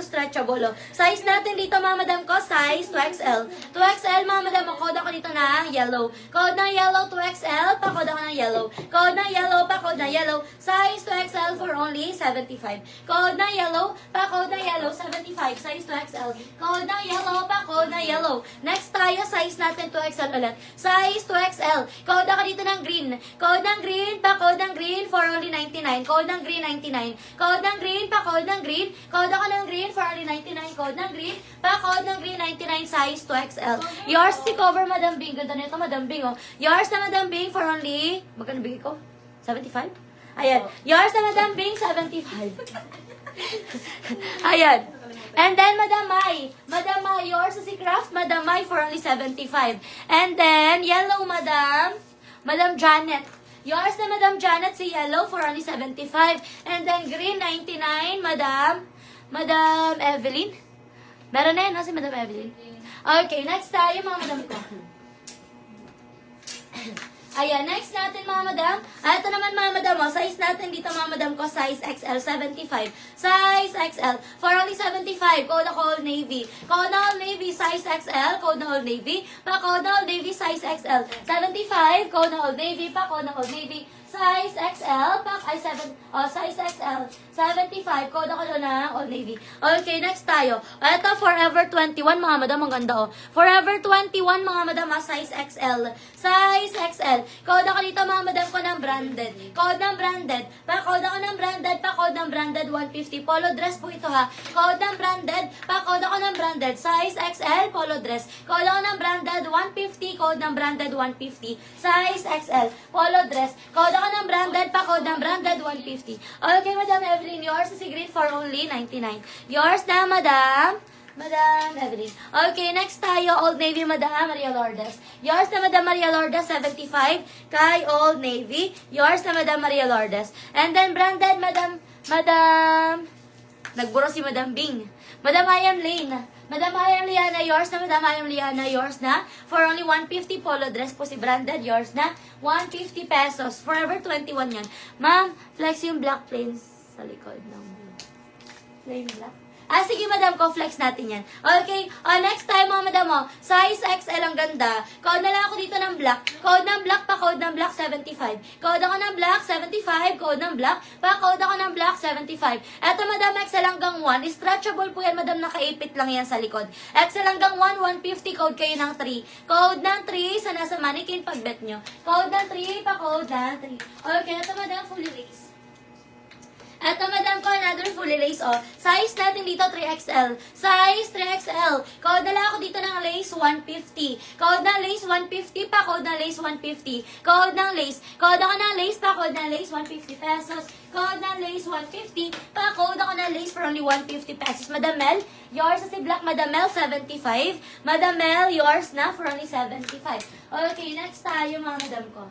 stretchable. Oh. Size natin dito, mga madam ko, size 2XL. 2XL, mga madam, code ako dito ng yellow. Code ng yellow, 2XL, pa-code ako ng yellow. Code ng yellow, pa-code ng yellow. Size 2XL for only 75. Code ng yellow, pa-code ng yellow, 75. Size 2XL. Code ng yellow, pa-code ng yellow. Next tayo, size natin 2XL ulit. Size 2XL. Code ako dito ng green. Code ng green, pa-code ng green for only 99. Code ng green, 99. Code ng green, pa-code ng green. Code ako ng green for only 99. Code ng green, pa-code ng green, 99. Size 2XL. Yours si cover, Madam Bing. Ganda nito, Madam Bing, oh. Yours na Madam Bing for only, magkano bigay ko? 75? Ayan. Yours na Madam Bing, 75. Ayan. And then, Madam Mai, yours si Craft, Madam Mai for only 75. And then, yellow, Madam Janet. Yours na Madam Janet, si yellow for only 75. And then, green, 99, Madam Evelyn. Meron na yan, no, si Madam Evelyn? Okay, next tayo, mga madam ko. Ayan, next natin, mga madam. Ito naman, mga madam, oh, size natin dito, mga madam ko, size XL, 75. Size XL, for only 75. Code ako Old Navy. Code na Old Navy, size XL. Code na Old Navy. Pa-code na Old Navy, size XL. 75, code na Old Navy. Pa-code na Old Navy. Size XL, size XL, 75, code ako doon ng Old Navy. Okay, next tayo. Ito, Forever 21, mga madam, ang ganda, oh. Forever 21, mga madam, size XL. Size XL. Code ako dito, mga madam, ko ng branded. Code ng branded. Pa-code ako ng branded, pa-code ng branded, 150. Polo dress po ito, ha. Code ng branded, pa-code ako ng branded. Size XL, polo dress. Code ako ng branded, 150. Code ng branded, 150. Size XL, polo dress. Code ako ng branded, pa-code ng branded, 150. Okay, Madam Evelyn, yours is green for only 99. Yours na, Madam Evelyn. Okay, next tayo, Old Navy, Madam Maria Lourdes. Yours na, Madam Maria Lourdes, 75. Kay Old Navy. Yours na, Madam Maria Lourdes. And then, branded, nagburo si Madam Bing. Madam I am Lane. Madam I am Liana, yours na, Madam I am Liana, yours na. For only 150 polo dress po si branded, yours na. 150 pesos. Forever 21 yan. Ma'am, flex yung black plains sa likod ng blue. Plain black. Sige, madam ko, flex natin yan. Okay, next time, mga madam, size XL ang ganda. Code na lang ako dito ng black. Code ng black, pa-code ng black, 75. Code ako ng black, 75. Code ng black, pa-code ako ng black, 75. Eto, madam, XL hanggang 1. Stretchable po yan, madam, nakaipit lang yan sa likod. XL hanggang 1, 150, code kayo ng 3. Code ng 3 sa nasa mannequin pag-bet nyo. Code ng 3, pa-code ng 3. Okay, eto, madam, fully lace. Eto, madam ko, another fully lace, Size natin dito, 3XL. Size 3XL. Code na lang ako dito ng lace, 150. Code ng lace, 150 pa. Code ng lace, 150. Code ng lace. Code ako ng lace pa. Code ng lace, 150 pesos. Code ng lace, 150 pa. Code ako ng lace for only 150 pesos. Madam Mel, yours si black. Madam Mel, 75. Madam Mel, yours na for only 75. Okay, next tayo, mga madam ko.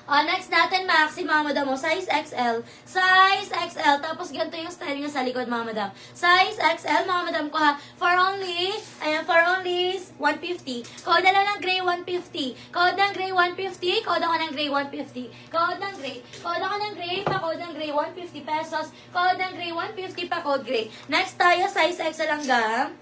Next natin, Maxi, mga madam mo. Size XL. Size XL. Tapos, ganito yung style niya sa likod, mga madam. Size XL, mga madam ko, ha. For only 150. Code na lang ng gray, 150. Code ng gray, 150. Code ako ng gray, 150. Code ng gray. Code ako ng gray, pa-code ng gray, 150 pesos. Code ng gray, 150, pa-code gray. Next tayo, size XL hanggang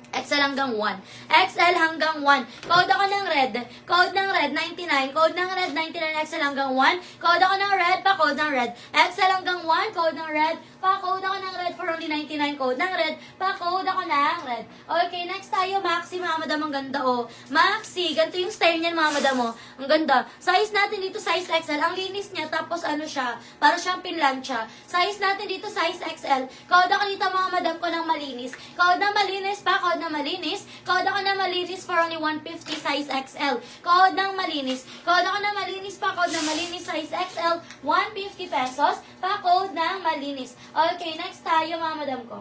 XL hanggang 1. XL hanggang 1. Code ako ng red. Code ng red, 99. Code ng red, 99. XL hanggang 1. Code ako ng red, pa-code ng red. XL hanggang 1. Code ng red, pa-code ako ng red for only 99. Code ng red, pa-code ako ng red. Okay, next tayo, Maxi, mga madam. Ang ganda, Maxi, ganito yung style niyan, mga madam, Ang ganda. Size natin dito, size XL. Ang linis niya, tapos ano siya, para siyang pinlansya. Size natin dito, size XL. Code ako dito, mga madam ko, ng malinis. Code ng malinis, pa-code ng malinis. Code ako ng malinis for only 150, size XL. Code ng malinis. Code ako ng malinis, pa-code ng malinis, size XL. 150 pesos, pa-code ng malinis. Okay, next tayo, mga madam ko.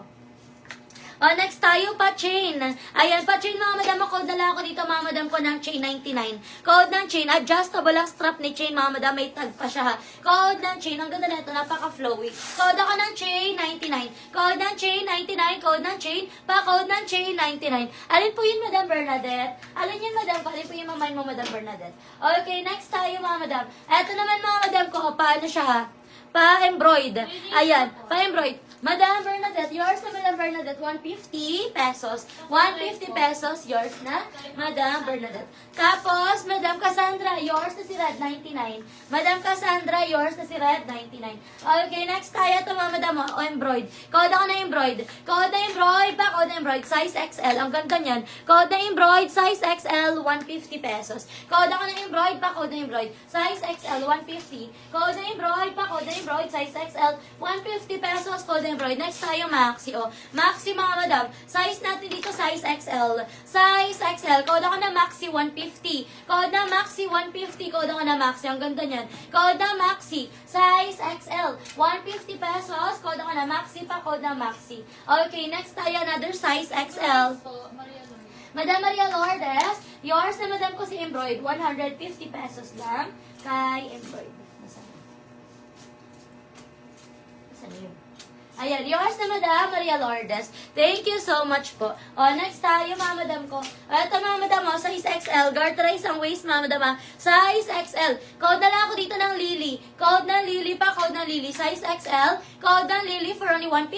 Next tayo, pa-chain. Ayan, pa-chain, mga madam. Code na lang ako dito, mga madam ko, ng chain 99. Code ng chain. Adjustable ang strap ni chain, mga madam. May tag pa siya, ha. Code ng chain. Ang ganda na ito. Napaka-flowy. Code ako ng chain 99. Code ng chain 99. Code ng chain. Pa-code ng chain 99. Alin po yun, Madam Bernadette? Alin yun, madam ko? Alin po yung mamain mo, Madam Bernadette? Okay, next tayo, mga madam. Eto naman, mga madam ko, paano siya, ha? Pa-embroid. Ayan, pa-embroid. Madam Bernadette, yours na Madam Bernadette, 150 pesos. 150 pesos, yours na Madam Bernadette. Tapos, Madam Cassandra, yours na si Red, 99. Madam Cassandra, yours na si Red, 99. Okay, next tayo ito mga madam, o embroid. Code ako na embroid. Code na embroid pa, code na embroid, size XL. Ang ganda niyan. Code na embroid, size XL, 150 pesos. Code ako na embroid pa, code na embroid, size XL, 150. Code na embroid pa, code na embroid, size XL, 150 pesos, code na embroid. Next tayo, Maxi. O, Maxi mga madam. Size natin dito, size XL. Size XL. Code ako na Maxi, 150. Code na Maxi, 150. Code ako na Maxi. Ang ganda niyan. Code na Maxi. Size XL. 150 pesos. Code ako na Maxi pa. Code na Maxi. Okay, next tayo, another size XL. Madam Maria Lourdes, yours na madam ko si Embroid, 150 pesos lang kay Embroid. Nasaan yun? Ayan, yours na Madam Maria Lourdes. Thank you so much po. O, next tayo, mga madam ko. Ito, mga madam, o, size XL. Garterize ang waist, mga madam, ha. Size XL. Code na lang ako dito ng Lily. Code ng Lily pa, code ng Lily. Size XL. Code ng Lily for only 150.